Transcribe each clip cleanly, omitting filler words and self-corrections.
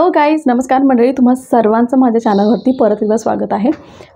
Hello guys, नमस्कार मंडळी. तुम्हा सर्वांचं माझ्या चॅनलवरती परत एकदा स्वागत आहे.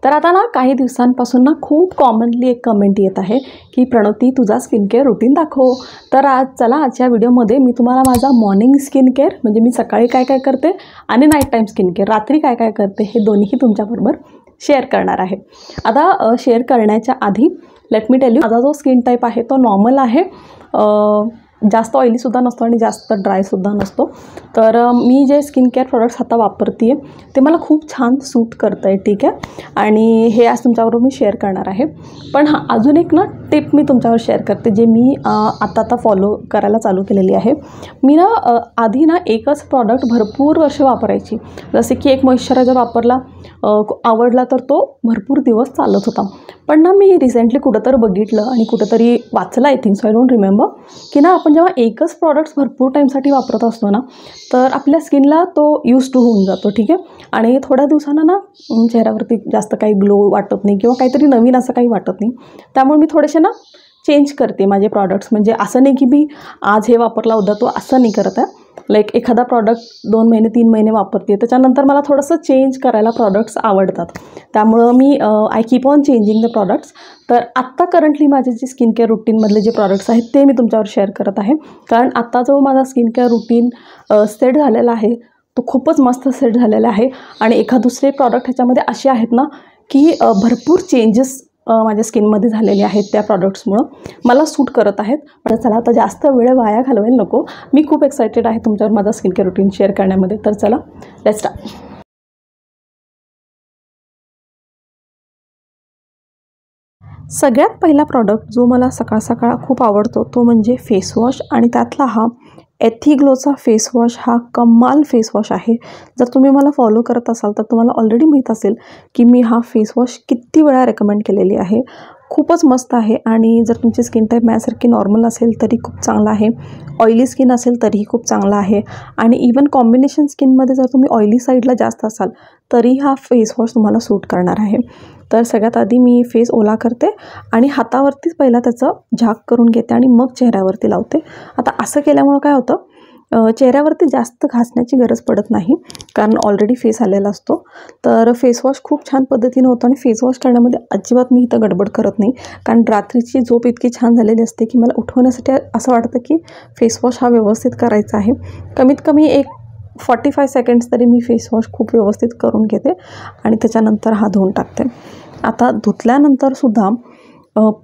तर आता ना काही दिवसांपासून ना खूप कॉमनली एक कमेंट येत आहे की प्रणोती तुझा स्किन केअर रुटीन दाखव. तर आजच्या व्हिडिओमध्ये मी तुम्हाला माझा मॉर्निंग स्किन केअर म्हणजे मी सकाळी काय काय करते आणि नाईट टाईम स्किन केअर रात्री काय काय करते हे दोन्हीही तुमच्याबरोबर शेअर करणार आहे. आता शेअर करण्याच्या आधी लेट मी टेल यू, माझा जो स्किन टाईप आहे तो नॉर्मल आहे. जास्त ऑइलीसुद्धा नसतो आणि जास्त ड्रायसुद्धा नसतो. तर मी जे स्किन केअर प्रोडक्ट्स आता वापरते आहे ते मला खूप छान सूट करतं आहे, ठीक आहे. आणि हे आज तुमच्याबरोबर मी शेअर करणार आहे. पण हां, अजून एक ना टिप मी तुमच्यावर शेअर करते जे मी आता फॉलो करायला चालू केलेली आहे. मी ना आधी ना एकच प्रॉडक्ट भरपूर वर्ष वापरायची. जसे की एक मॉइश्चरायझर वापरला, आवडला तर तो भरपूर दिवस चालत होता. पण ना मी रिसेंटली कुठंतरी बघितलं आणि कुठंतरी वाचलं, I think so, I don't remember, की ना आपण जेव्हा एकच प्रॉडक्ट्स भरपूर टाईमसाठी वापरत असतो ना तर आपल्या स्किनला तो यूज टू होऊन जातो, ठीक आहे. आणि थोड्या दिवसांना ना चेहऱ्यावरती जास्त काही ग्लो वाटत नाही किंवा काहीतरी नवीन असं काही वाटत नाही. त्यामुळे मी थोडेसे ना चेंज करते माझे प्रॉडक्ट्स. म्हणजे असं नाही की मी आज हे वापरला उद्या तो, असं नाही करत आहे. लाईक एखादा प्रॉडक्ट 2 महिने 3 महिने वापरते, त्याच्यानंतर मला थोडंसं चेंज करायला प्रॉडक्ट्स आवडतात. त्यामुळं मी I keep on changing the products. तर आत्ता करंटली माझे जे स्किन केअर रुटीनमधले जे प्रॉडक्ट्स आहेत ते मी तुमच्यावर शेअर करत आहे. कारण आत्ता जो माझा स्किन केअर रुटीन सेट झालेला आहे तो खूपच मस्त सेट झालेला आहे. आणि एखाद दुसरे प्रॉडक्ट ह्याच्यामध्ये असे आहेत ना की भरपूर चेंजेस माझ्या स्किनमध्ये झालेले आहेत. त्या प्रॉडक्ट्समुळं मला सूट करत आहेत. पण चला आता जास्त वेळ वाया घालवायला नको. मी खूप एक्सायटेड आहे तुमच्यावर माझा स्किन केअर रुटीन शेअर करण्यामध्ये. तर चला लेट्स स्टार्ट. सगळ्यात पहिला प्रॉडक्ट जो मला सकाळ सकाळ खूप आवडतो तो म्हणजे फेसवॉश. आणि त्यातला हा एथिग्लोचा फेसवॉश हा कमाल फेसवॉश आहे. जर तुम्ही मला फॉलो करत असाल तर तुम्हाला ऑलरेडी माहीत असेल की मी हा फेसवॉश किती वेळा रेकमेंड केलेली आहे. खूपच मस्त आहे. आणि जर तुमची स्किन टाईप माझ्यासारखी नॉर्मल असेल तरी खूप चांगला आहे, ऑइली स्किन असेल तरीही खूप चांगला आहे, आणि इवन कॉम्बिनेशन स्किनमध्ये जर तुम्ही ऑइली साईडला जास्त असाल तरी हा फेसवॉश तुम्हाला सूट करणार आहे. तर सगळ्यात आधी मी फेस ओला करते आणि हातावरतीच पहिला त्याचं झाक करून घेते आणि मग चेहऱ्यावरती लावते. आता असं केल्यामुळं काय होतं, चेहऱ्यावरती जास्त घासण्याची गरज पडत नाही कारण ऑलरेडी फेस आलेला असतो. तर फेसवॉश खूप छान पद्धतीने होतं. आणि फेसवॉश करण्यामध्ये अजिबात मी इथं गडबड करत नाही कारण रात्रीची झोप इतकी छान झालेली असते की मला उठवण्यासाठी असं वाटतं की फेसवॉश हा व्यवस्थित करायचा आहे. कमीत कमी एक 45 सेकंड्स तरी मी फेसवॉश खूप व्यवस्थित करून घेते आणि त्याच्यानंतर हा धुवून टाकते. आता धुतल्यानंतरसुद्धा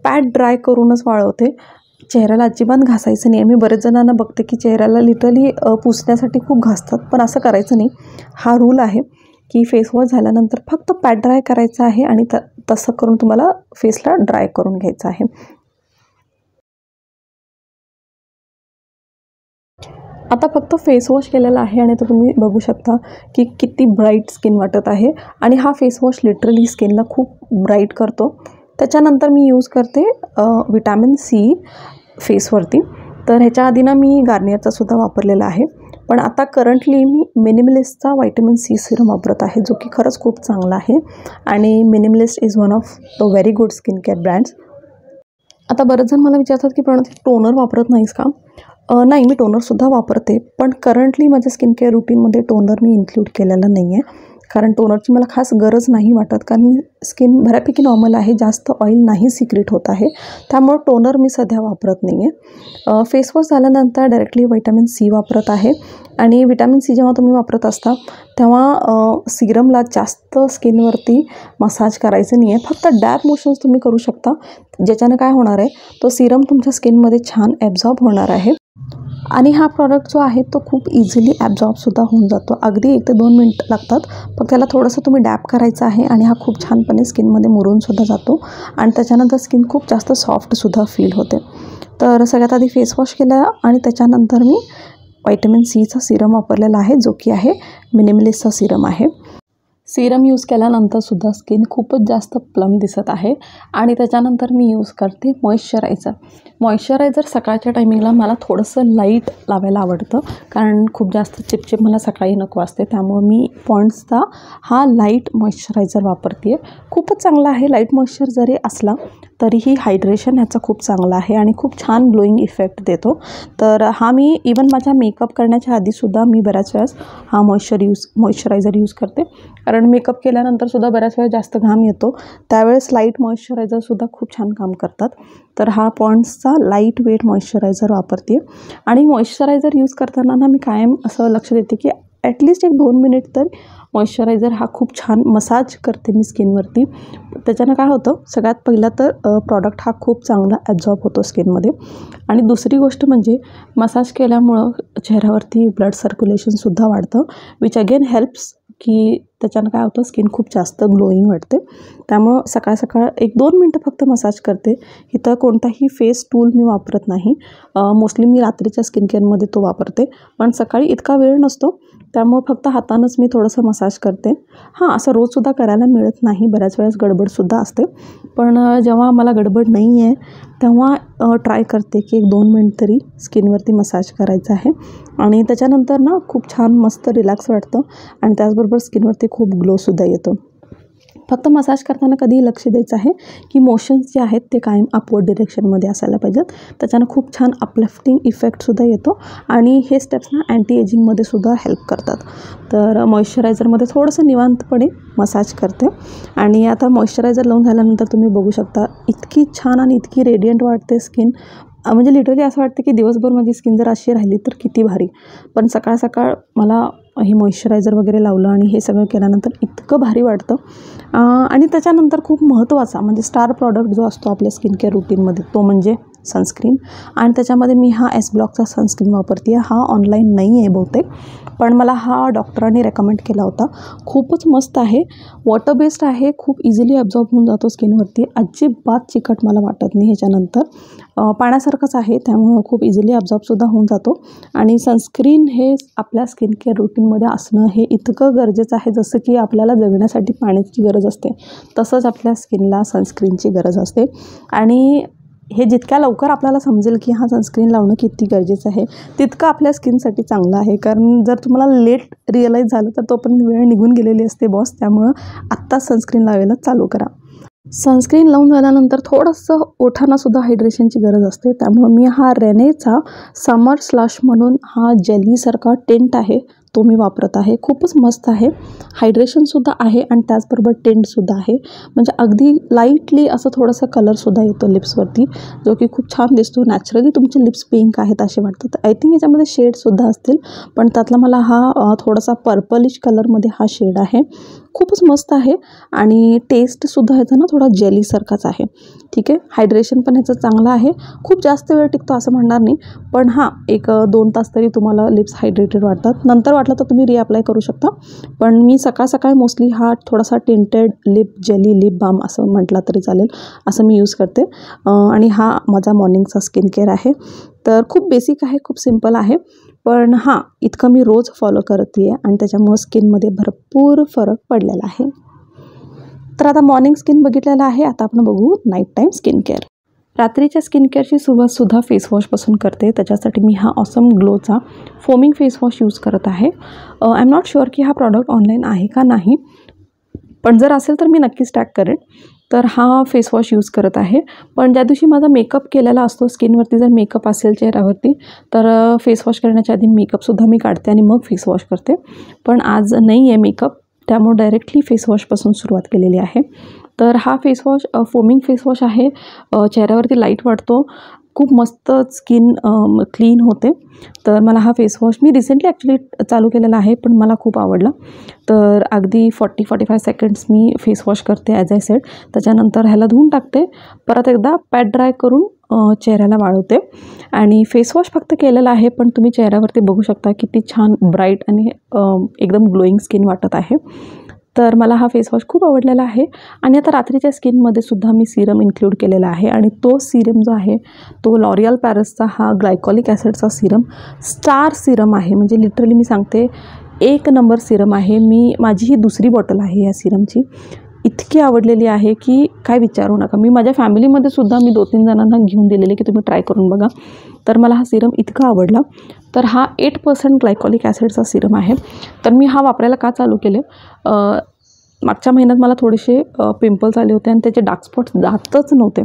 पॅड ड्राय करूनच वाळवते. चेहऱ्याला अजिबात घासायचं नाही. मी बरेच जणांना बघते की चेहऱ्याला लिटरली पुसण्यासाठी खूप घासतात, पण असं करायचं नाही. हा रूल आहे की फेसवॉश झाल्यानंतर फक्त पॅड ड्राय करायचं आहे आणि तसं करून तुम्हाला फेसला ड्राय करून घ्यायचं आहे. आता फक्त फेसवॉश केलेला आहे आणि आता तुम्ही बघू शकता की किती ब्राईट स्किन वाटत आहे. आणि हा फेसवॉश लिटरली स्किनला खूप ब्राईट करतो. त्याच्यानंतर मी यूज करते विटॅमिन सी फेसवरती. तर ह्याच्या आधी ना मी गार्नियरचा सुद्धा वापरलेला आहे, पण आता करंटली मी मिनिमलिस्टचा व्हायटमिन सी सिरम वापरत आहे जो की खरंच खूप चांगला आहे. आणि minimalist is one of the very good skin care brands. आता बरेच जण मला विचारतात की प्रणोती टोनर वापरत नाहीस का? नाही, मी टोनरसुद्धा वापरते, पण करंटली माझ्या स्किन केअर रुटीनमध्ये टोनर मी इन्क्लूड केलेलं नाही आहे. कारण टोनरची मला खास गरज नाही वाटत कारण स्किन बऱ्यापैकी नॉर्मल आहे, जास्त ऑइल नाही सिक्रेट होत आहे. त्यामुळं टोनर मी सध्या वापरत नाही आहे. फेसवॉश झाल्यानंतर डायरेक्टली व्हिटॅमिन सी वापरत आहे. आणि व्हिटॅमिन सी जेव्हा तुम्ही वापरत असता तेव्हा सिरमला जास्त स्किनवरती मसाज करायचं नाही आहे. फक्त डॅब मोशन्स तुम्ही करू शकता, ज्याच्यानं काय होणार आहे, तो सिरम तुमच्या स्किनमध्ये छान ॲब्झॉर्ब होणार आहे. आणि हा प्रॉडक्ट जो आहे तो खूप इझिली ॲब्झॉर्बसुद्धा होऊन जातो. अगदी 1 ते 2 मिनटं लागतात. फक्त त्याला थोडंसं तुम्ही डॅब करायचं आहे आणि हा खूप छानपणे स्किनमध्ये मुरूनसुद्धा जातो आणि त्याच्यानंतर स्किन खूप जास्त सॉफ्टसुद्धा फील होते. तर सगळ्यात आधी फेसवॉश केला आणि त्याच्यानंतर मी व्हायटमिन सीचा सिरम वापरलेला आहे जो की आहे मिनिमलिस्टचा सिरम आहे. सिरम यूज केल्यानंतरसुद्धा स्किन खूपच जास्त प्लम दिसत आहे. आणि त्याच्यानंतर मी यूज करते मॉइश्चरायझर. मॉइश्चरायझर सकाळच्या टायमिंगला मला थोडंसं लाईट लावायला आवडतं कारण खूप जास्त चिपचिप मला सकाळी नको असते. त्यामुळे मी पॉन्ड्सचा हा लाईट मॉइश्चरायझर वापरते आहे. खूपच चांगला आहे. लाईट मॉइश्चर जरी असला तरीही हायड्रेशन ह्याचा खूप चांगला आहे आणि खूप छान ग्लोईंग इफेक्ट देतो. तर हा मी इवन माझ्या मेकअप करण्याच्या आधीसुद्धा मी बऱ्याच वेळेस हा मॉइश्चरायझर यूज करते. कारण मेकअप केल्यानंतरसुद्धा बऱ्याच वेळा जास्त घाम येतो, त्यावेळेस लाईट मॉइश्चरायझरसुद्धा खूप छान काम करतात. तर हा पॉन्ड्सचा लाईट वेट मॉइश्चरायझर वापरते. आणि मॉइश्चरायझर यूज करताना ना मी कायम असं लक्ष देते की ॲटलिस्ट 1-2 मिनिट तर मॉइश्चरायझर हा खूप छान मसाज करते मी स्किनवरती. त्याच्यानं काय होतं, सगळ्यात पहिला तर प्रॉडक्ट हा खूप चांगला ॲब्झॉर्ब होतो स्किनमध्ये. आणि दुसरी गोष्ट म्हणजे मसाज केल्यामुळं चेहऱ्यावरती ब्लड सर्क्युलेशनसुद्धा वाढतं, विच अगेन हेल्प्स की त्याच्यानं काय होतं, स्किन खूप जास्त ग्लोईंग वाटते. त्यामुळं सकाळ सकाळ 1-2 मिनटं फक्त मसाज करते. इथं कोणताही फेस टूल मी वापरत नाही. मोस्टली मी रात्रीच्या स्किन केअरमध्ये तो वापरते, पण सकाळी इतका वेळ नसतो, त्यामुळं फक्त हातानंच मी थोडंसं मसाज करते. हां, असं रोजसुद्धा करायला मिळत नाही, बऱ्याच वेळेस गडबडसुद्धा असते. पण जेव्हा मला गडबड नाही आहे तेव्हा ट्राय करते की 1-2 मिनिट तरी स्किनवरती मसाज करायचं आहे. आणि त्याच्यानंतर ना खूप छान मस्त रिलॅक्स वाटतं आणि त्याचबरोबर स्किनवरती खूप ग्लोसुद्धा येतो. फक्त मसाज करताना कधीही लक्ष द्यायचं आहे की मोशन्स जे आहेत ते कायम अपवर्ड डिरेक्शनमध्ये असायला पाहिजेत. त्याच्यानं खूप छान अपलिफ्टिंग इफेक्टसुद्धा येतो आणि हे स्टेप्स ना अँटी एजिंगमध्ये सुद्धा हेल्प करतात. तर मॉइश्चरायझरमध्ये थोडंसं निवांतपणे मसाज करते. आणि आता मॉइश्चरायझर लावून झाल्यानंतर तुम्ही बघू शकता इतकी छान आणि इतकी रेडियंट वाटते स्किन. म्हणजे लिटरली असं वाटतं की दिवसभर माझी स्किन जर अशी राहिली तर किती भारी. पण सकाळ सकाळ मला हे मॉइश्चरायझर वगैरे लावलं आणि हे सगळं केल्यानंतर इतकं भारी वाटतं. आणि त्याच्यानंतर खूप महत्त्वाचा म्हणजे स्टार प्रॉडक्ट जो असतो आपल्या स्किन केअर रुटीनमध्ये तो म्हणजे सनस्क्रीन. आणि त्याच्यामध्ये मी हा एस ब्लॉकचा सनस्क्रीन वापरते. हा ऑनलाईन नाही आहे बहुतेक, पण मला हा डॉक्टरांनी रेकमेंड केला होता. खूपच मस्त आहे, वॉटर बेस्ड आहे, खूप इझिली ॲब्झॉर्ब होऊन जातो स्किनवरती. अजिबात चिकट मला वाटत नाही ह्याच्यानंतर. पाण्यासारखंच आहे, त्यामुळं खूप इझिली ॲब्झॉर्बसुद्धा होऊन जातो. आणि सनस्क्रीन हे आपल्या स्किन केअर रुटीनमध्ये असणं हे इतकं गरजेचं आहे, जसं की आपल्याला जगण्यासाठी पाण्याची गरज असते तसंच आपल्या स्किनला सनस्क्रीनची गरज असते. आणि हे जितक्या लवकर आपल्याला समजेल की हा सनस्क्रीन लावणं किती गरजेचं आहे तितकं आपल्या स्किनसाठी चांगलं आहे. कारण जर तुम्हाला लेट रिअलाईज झालं तर तो पण वेळ निघून गेलेली असते बॉस. त्यामुळं आत्ताच सनस्क्रीन लावायला चालू करा. सनस्क्रीन लावून झाल्यानंतर थोडंसं ओठांनासुद्धा हायड्रेशनची गरज असते. त्यामुळं मी हा रेनेचा समर स्लश म्हणून हा जेलीसारखा टेंट आहे तो मी वापरत आहे. खूपच मस्त आहे, हायड्रेशनसुद्धा आहे आणि त्याचबरोबर टेंटसुद्धा आहे. म्हणजे अगदी लाईटली असं थोडंसं कलरसुद्धा येतो लिप्सवरती, जो की खूप छान दिसतो. नॅचरली तुमचे लिप्स पिंक आहेत असे वाटतात. आय थिंक याच्यामध्ये शेडसुद्धा असतील, पण त्यातला मला हा थोडासा पर्पलिश कलरमध्ये हा शेड आहे. खूपच मस्त आहे आणि टेस्टसुद्धा ह्याचा ना थोडा जेलीसारखाच आहे. ठीक आहे, हायड्रेशन पण ह्याचं चांगलं आहे. खूप जास्त वेळ टिकतो असं म्हणणार नाही, पण हां 1-2 तास तरी तुम्हाला लिप्स हायड्रेटेड वाटतात. नंतर वाटलं तर तुम्ही रिअप्लाय करू शकता. पण मी सकाळ सकाळी मोस्टली हा थोडासा tinted lip jelly lip balm असं म्हटलं तरी चालेल असं मी यूज करते. आणि हा माझा मॉर्निंगचा स्किन केअर आहे. तर खूप बेसिक आहे, खूप सिम्पल आहे, पण हां इतकं मी रोज फॉलो करते आहे आणि त्याच्यामुळं स्किनमध्ये भरपूर फरक पडलेला आहे. तर आता मॉर्निंग स्किन बघितलेलं आहे, आता आपण बघू नाईट टाईम स्किन केअर. रात्रीच्या स्किन केअरची सुरुवातसुद्धा फेसवॉशपासून करते. त्याच्यासाठी मी हा ऑसम ग्लोचा फोमिंग फेसवॉश यूज करत आहे. आय एम नॉट शुअर की हा प्रॉडक्ट ऑनलाईन आहे का नाही, पण जर असेल तर मी नक्कीच टॅग करेन. तर हा फेसवॉश यूज करत आहे. पण ज्या दिवशी माझा मेकअप केलेला असतो, स्किनवरती जर मेकअप असेल चेहऱ्यावरती, तर फेसवॉश करण्याच्या आधी मेकअपसुद्धा मी काढते आणि मग फेसवॉश करते. पण आज नाही आहे मेकअप, त्यामुळे डायरेक्टली फेसवॉशपासून सुरुवात केलेली आहे. तर हा फेसवॉश फोमिंग फेसवॉश आहे. चेहऱ्यावरती लाईट वाटतो, खूप मस्त स्किन क्लीन होते. तर मला हा फेसवॉश मी रिसेंटली ॲक्च्युली चालू केलेला आहे, पण मला खूप आवडला. तर अगदी 40-45 सेकंड्स मी फेसवॉश करते ॲज आय सेड. त्याच्यानंतर ह्याला धुवून टाकते, परत एकदा पॅड ड्राय करून चेहऱ्याला वाळवते. आणि फेसवॉश फक्त केलेला आहे, पण तुम्ही चेहऱ्यावरती बघू शकता किती छान ब्राईट आणि एकदम ग्लोईंग स्किन वाटत आहे. तर मला हा फेसवॉश खूप आवडलेला आहे. आणि आता रात्रीच्या स्किनमध्ये सुद्धा मी सिरम इन्क्लूड केलेला आहे आणि तो सिरम जो आहे तो लॉरियल पॅरिसचा हा ग्लायकॉलिक ॲसिडचा सिरम स्टार सिरम आहे. म्हणजे लिटरली मी सांगते 1 नंबर सिरम आहे. माझी ही दुसरी बॉटल आहे या सिरमची. इतकी आवडलेली आहे की काय विचारू नका. मी माझ्या फॅमिलीमध्ये सुद्धा मी 2-3 जणांना घेऊन दिलेले की तुम्ही ट्राय करून बघा. तर मला हा सिरम इतका आवडला. तर हा 8% ग्लायकॉलिक ॲसिडचा सिरम आहे. तर मी हा वापरायला का चालू केले, मागच्या महिन्यात मला थोडेसे पिंपल्स आले होते आणि त्याचे डार्क स्पॉट्स जातच नव्हते.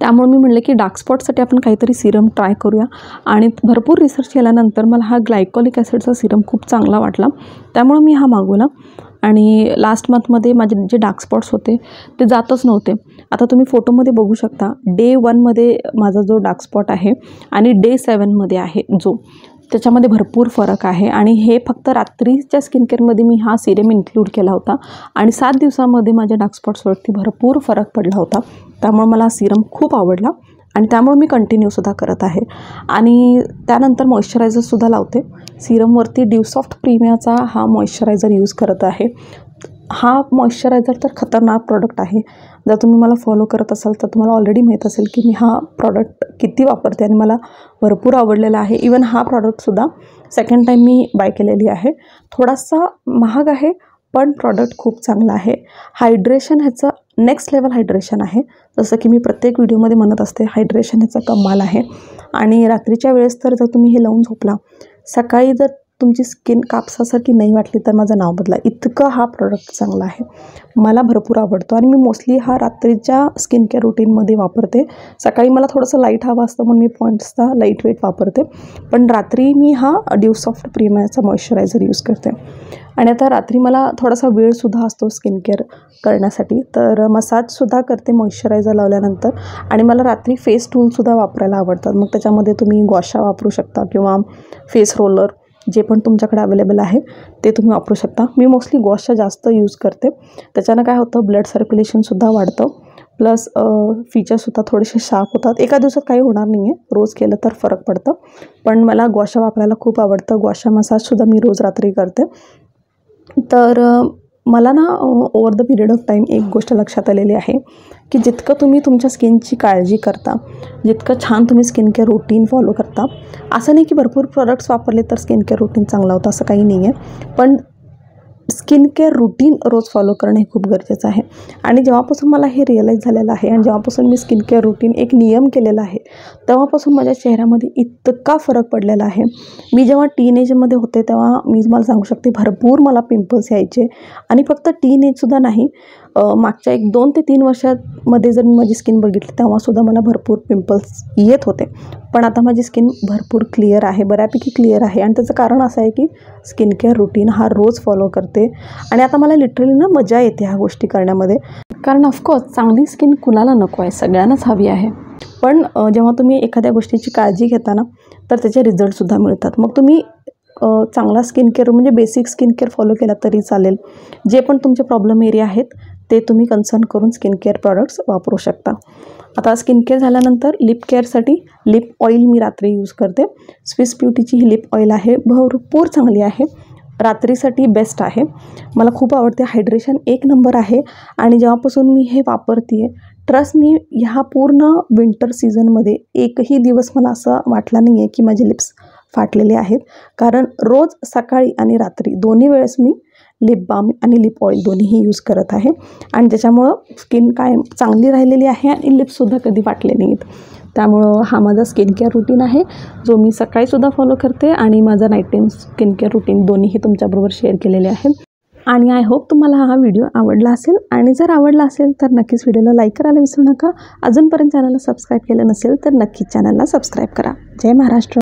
त्यामुळे मी म्हणले की डार्क स्पॉटसाठी आपण काहीतरी सिरम ट्राय करूया. आणि भरपूर रिसर्च केल्यानंतर मला हा ग्लायकोलिक ॲसिडचा सिरम खूप चांगला वाटला, त्यामुळे मी हा मागवला. आणि लास्ट मंथमध्ये माझे जे डार्क स्पॉट्स होते ते जातच नव्हते. आता तुम्ही फोटोमध्ये बघू शकता, डे 1मध्ये माझा जो डार्क स्पॉट आहे आणि डे 7मध्ये आहे जो, त्याच्यामध्ये भरपूर फरक आहे. आणि हे फक्त रात्रीच्या स्किनकेअरमध्ये मी हा सिरम इन्क्लूड केला होता आणि 7 दिवसामध्ये माझ्या डार्क स्पॉट्सवरती भरपूर फरक पडला होता. त्यामुळे मला हा सिरम खूप आवडला आणि त्यामुळे मी कंटिन्यूसुद्धा करत आहे. आणि त्यानंतर मॉइश्चरायझरसुद्धा लावते. सिरमवरती ड्यूसॉफ्ट प्रीमियाचा हा मॉइश्चरायझर यूज करत आहे. हा मॉइश्चरायझर तर खतरनाक प्रॉडक्ट आहे. जर तुम्ही मला फॉलो करत असाल तर तुम्हाला ऑलरेडी माहीत असेल की मी हा प्रॉडक्ट किती वापरते आणि मला भरपूर आवडलेला आहे. इवन हा प्रॉडक्टसुद्धा सेकंड टाईम मी बाय केलेली आहे. थोडासा महाग आहे पण प्रॉडक्ट खूप चांगला आहे. हायड्रेशन ह्याचं नेक्स्ट लेवल हायड्रेशन आहे. जसं की मी प्रत्येक व्हिडिओमध्ये म्हणत असते, हायड्रेशन ह्याचा कमाल आहे. आणि रात्रीच्या वेळेस तर जर तुम्ही हे लावून झोपला, सकाळी जर तुमची स्किन कापसासारखी नाही वाटली तर माझं नाव बदला. इतकं हा प्रॉडक्ट चांगला आहे, मला भरपूर आवडतो. आणि मी मोस्टली हा रात्रीच्या स्किन केअर रुटीनमध्ये वापरते. सकाळी मला थोडंसं लाईट हवं असतं म्हणून मी पॉईंट्सचा लाईट वेट वापरते, पण रात्री मी हा ड्यूसॉफ्ट प्रीमियाचा मॉइश्चरायझर यूज करते. आणि आता रात्री मला थोडासा वेळसुद्धा असतो स्किन केअर करण्यासाठी, तर मसाजसुद्धा करते मॉइश्चरायझर लावल्यानंतर. आणि मला रात्री फेस टूलसुद्धा वापरायला आवडतात. मग त्याच्यामध्ये तुम्ही गॉशा वापरू शकता किंवा फेस रोलर, जे पण तुमच्याकडे अवेलेबल आहे ते तुम्ही वापरू शकता. मी मोस्टली गॉशा जास्त यूज करते. त्याच्यानं काय होतं, ब्लड सर्क्युलेशनसुद्धा वाढतं, प्लस फीचर्ससुद्धा थोडेसे शार्प होतात. एका दिवसात काही होणार नाही आहे, रोज केलं तर फरक पडतं. पण मला गॉशा वापरायला खूप आवडतं. गॉशा मसाजसुद्धा मी रोज रात्री करते. तर मला ना over the period of time एक गोष्ट लक्षात आलेली आहे की जितकं तुम्ही तुमच्या स्किनची काळजी करता, जितकं छान तुम्ही स्किन केअर रूटीन फॉलो करता, असं नाही की भरपूर प्रोडक्ट्स वापरले तर स्किन केअर रूटीन चांगला होतं, असं काही नाही आहे. पण स्किन केअर रूटीन रोज फॉलो करणं हे खूप गरजेचं आहे. आणि जेव्हापासून मला हे रिअलाईज झालेलं आहे आणि जेव्हापासून मी स्किन केअर रूटीन एक नियम केलेला आहे, तेव्हापासून माझ्या चेहऱ्यामध्ये इतका फरक पडलेला आहे. मी जेव्हा टीनेजमध्ये होते तेव्हा मी तुम्हाला सांगू शकते भरपूर मला पिंपल्स यायचे. आणि फक्त टीनेजसुद्धा नाही, मागच्या 1-2 ते 3 वर्षामध्ये जर मी माझी स्किन बघितली तेव्हासुद्धा मला भरपूर पिंपल्स येत होते. पण आता माझी स्किन भरपूर क्लिअर आहे, बऱ्यापैकी क्लिअर आहे. आणि त्याचं कारण असं आहे की स्किन केअर रूटीन हा रोज फॉलो करते. आणि आता मला लिटरली ना मजा येते ह्या गोष्टी करण्यामध्ये. कारण ऑफकोर्स चांगली स्किन कुणाला नको आहे, सगळ्यांनाच हवी आहे. पण जेव्हा तुम्ही एखाद्या गोष्टीची काळजी घेता ना तर त्याचे रिझल्टसुद्धा मिळतात. मग तुम्ही चांगला स्किन केअर म्हणजे बेसिक स्किन केअर फॉलो केला तरी चालेल. जे पण तुमचे प्रॉब्लेम एरिया आहेत ते तुम्ही कन्सर्न करून स्किन केअर प्रॉडक्ट्स वापरू शकता. आता स्किन केअर झाल्यानंतर लिप केअरसाठी लिप ऑइल मी रात्री यूज करते. स्विस ब्युटीची ही लिप ऑइल आहे, भरपूर चांगली आहे, रात्रीसाठी बेस्ट आहे, मला खूप आवडते. हायड्रेशन 1 नंबर आहे. आणि जेव्हापासून मी हे वापरते आहे, ट्रस्ट मी ह्या पूर्ण विंटर सीझनमध्ये एकही दिवस मला असं वाटला नाही आहे की माझे लिप्स फाटलेले आहेत. कारण रोज सकाळी आणि रात्री दोन्ही वेळेस मी लिप बाम आणि लिप ऑइल दोन्हीही यूज करत आहे. आणि त्याच्यामुळं स्किन कायम चांगली राहिलेली आहे आणि लिप्ससुद्धा कधी फाटले नाहीत. त्यामुळं हा माझा स्किन केअर रूटीन आहे जो मी सकाळीसुद्धा फॉलो करते आणि माझा night time skin care routine दोन्हीही तुमच्याबरोबर शेअर केलेले आहेत. आणि आय होप तुम्हाला हा व्हिडिओ आवडला असेल. आणि जर आवडला असेल तर नक्कीच व्हिडिओला लाईक करायला विसरू नका. अजूनपर्यंत चॅनलला सबस्क्राईब केलं नसेल तर नक्कीच चॅनलला सबस्क्राईब करा. जय महाराष्ट्र.